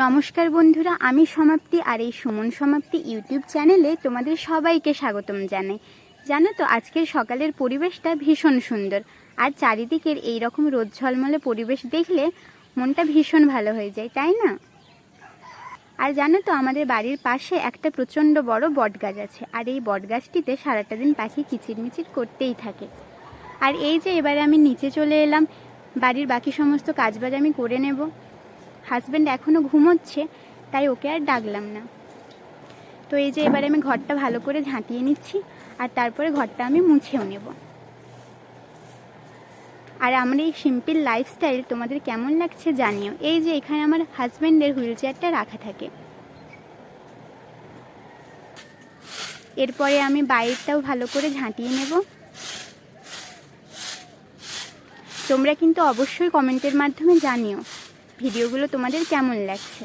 নমস্কার বন্ধুরা, আমি সমাপ্তি আর এই সুমন সমাপ্তি ইউটিউব চ্যানেলে তোমাদের সবাইকে স্বাগতম জানাই। জানো তো, আজকের সকালের পরিবেশটা ভীষণ সুন্দর, আর চারিদিকের এই রকম রোদ ঝলমলে পরিবেশ দেখলে মনটা ভীষণ ভালো হয়ে যায়, তাই না? আর জানো তো, আমাদের বাড়ির পাশে একটা প্রচণ্ড বড় বটগাছ আছে, আর এই বটগাছটিতে সারাটা দিন পাখি কিচিরমিচির করতেই থাকে। আর এই যে এবারে আমি নিচে চলে এলাম, বাড়ির বাকি সমস্ত কাজবাজ আমি করে নেব। হাজব্যান্ড এখনও ঘুমোচ্ছে, তাই ওকে আর ডাকলাম না। তো এই যে এবারে আমি ঘরটা ভালো করে ঝাঁটিয়ে নিচ্ছি, আর তারপরে ঘরটা আমি মুছেও নেব। আর আমার এই সিম্পল লাইফস্টাইল তোমাদের কেমন লাগছে জানিও। এই যে এখানে আমার হাজব্যান্ডের হুইল চেয়ারটা রাখা থাকে। এরপরে আমি বাইরেটাও ভালো করে ঝাঁটিয়ে নেব। তোমরা কিন্তু অবশ্যই কমেন্টের মাধ্যমে জানিও ভিডিওগুলো তোমাদের কেমন লাগছে।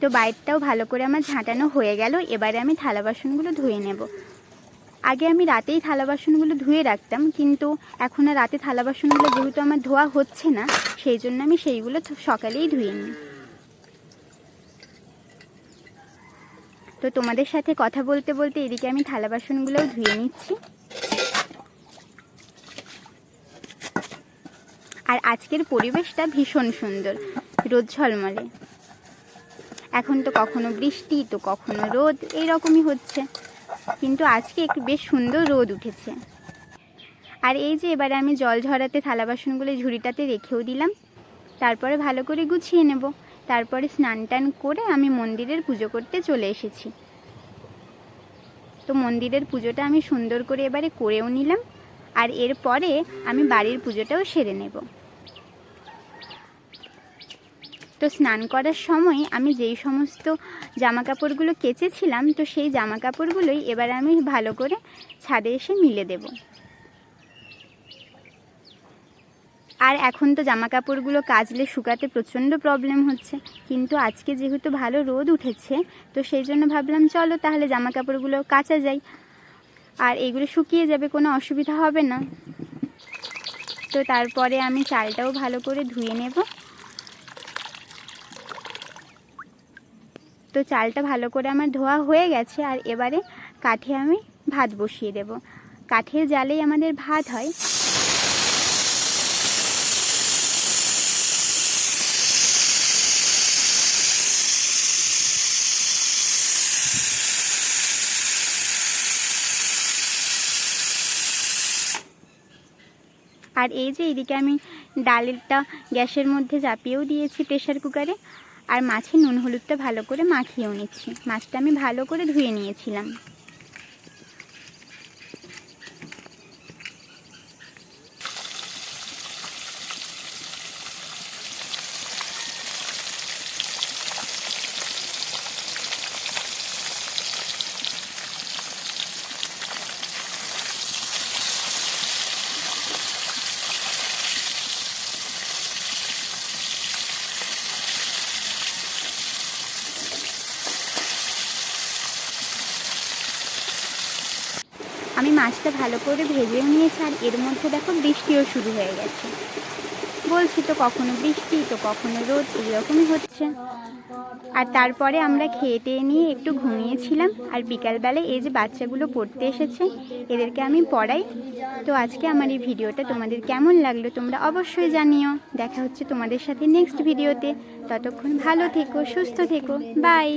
তো বাইরটাও ভালো করে আমার ঝাঁটানো হয়ে গেল। এবারে আমি থালা বাসনগুলো ধুয়ে নেব। আগে আমি রাতেই থালা বাসনগুলো ধুয়ে রাখতাম, কিন্তু এখন আর রাতে থালা বাসনগুলো যেহেতু আমার ধোয়া হচ্ছে না, সেই জন্য আমি সেইগুলো সকালেই ধুয়ে নিই। তো তোমাদের সাথে কথা বলতে বলতে এদিকে আমি থালা বাসনগুলোও ধুয়ে নিচ্ছি। আর আজকের পরিবেশটা ভীষণ সুন্দর, রোদ ঝলমলে। এখন তো কখনো বৃষ্টি তো কখনো রোদ, এইরকমই হচ্ছে, কিন্তু আজকে একটু বেশ সুন্দর রোদ উঠেছে। আর এই যে এবারে আমি জল ঝরাতে থালা বাসনগুলো ঝুড়িটাতে রেখেও দিলাম। তারপরে ভালো করে গুছিয়ে নেব। তারপরে স্নান টান করে আমি মন্দিরের পুজো করতে চলে এসেছি। তো মন্দিরের পুজোটা আমি সুন্দর করে এবারে করেও নিলাম, আর এরপরে আমি বাড়ির পুজোটাও সেরে নেব। তো স্নান করার সময় আমি যেই সমস্ত জামা কাপড়গুলো কেচেছিলাম, তো সেই জামা কাপড়গুলোই এবার আমি ভালো করে ছাদে এসে মিলে দেব। আর এখন তো জামা কাপড়গুলো কাচলে শুকাতে প্রচণ্ড প্রবলেম হচ্ছে, কিন্তু আজকে যেহেতু ভালো রোদ উঠেছে, তো সেই জন্য ভাবলাম চলো তাহলে জামা কাপড়গুলো কাচা যায়, আর এগুলো শুকিয়ে যাবে, কোনো অসুবিধা হবে না। তো তারপরে আমি চালটাও ভালো করে ধুয়ে নেব। তো চালটা ভালো করে আমার ধোয়া হয়ে গেছে, আর এবারে কাঠে আমি ভাত বসিয়ে দেব। কাঠের জালেই আমাদের ভাত হয়। আর এই যে এদিকে আমি ডালেরটা গ্যাসের মধ্যে চাপিয়েও দিয়েছি প্রেশার কুকারে, আর মাছে নুন হলুদটা ভালো করে মাখিয়েও নিচ্ছি। মাছটা আমি ভালো করে ধুয়ে নিয়েছিলাম। আমি মাছটা ভালো করে ভেজেও নিয়েছি, আর এর মধ্যে দেখো বৃষ্টিও শুরু হয়ে গেছে। বলছি তো কখনো বৃষ্টি তো কখনো রোদ, এইরকমই হচ্ছে। আর তারপরে আমরা খেয়ে টেয়ে নিয়ে একটু ঘুমিয়েছিলাম, আর বিকালবেলায় এই যে বাচ্চাগুলো পড়তে এসেছে, এদেরকে আমি পড়াই। তো আজকে আমার এই ভিডিওটা তোমাদের কেমন লাগলো তোমরা অবশ্যই জানিও। দেখা হচ্ছে তোমাদের সাথে নেক্সট ভিডিওতে। ততক্ষণ ভালো থেকো, সুস্থ থেকো, বাই।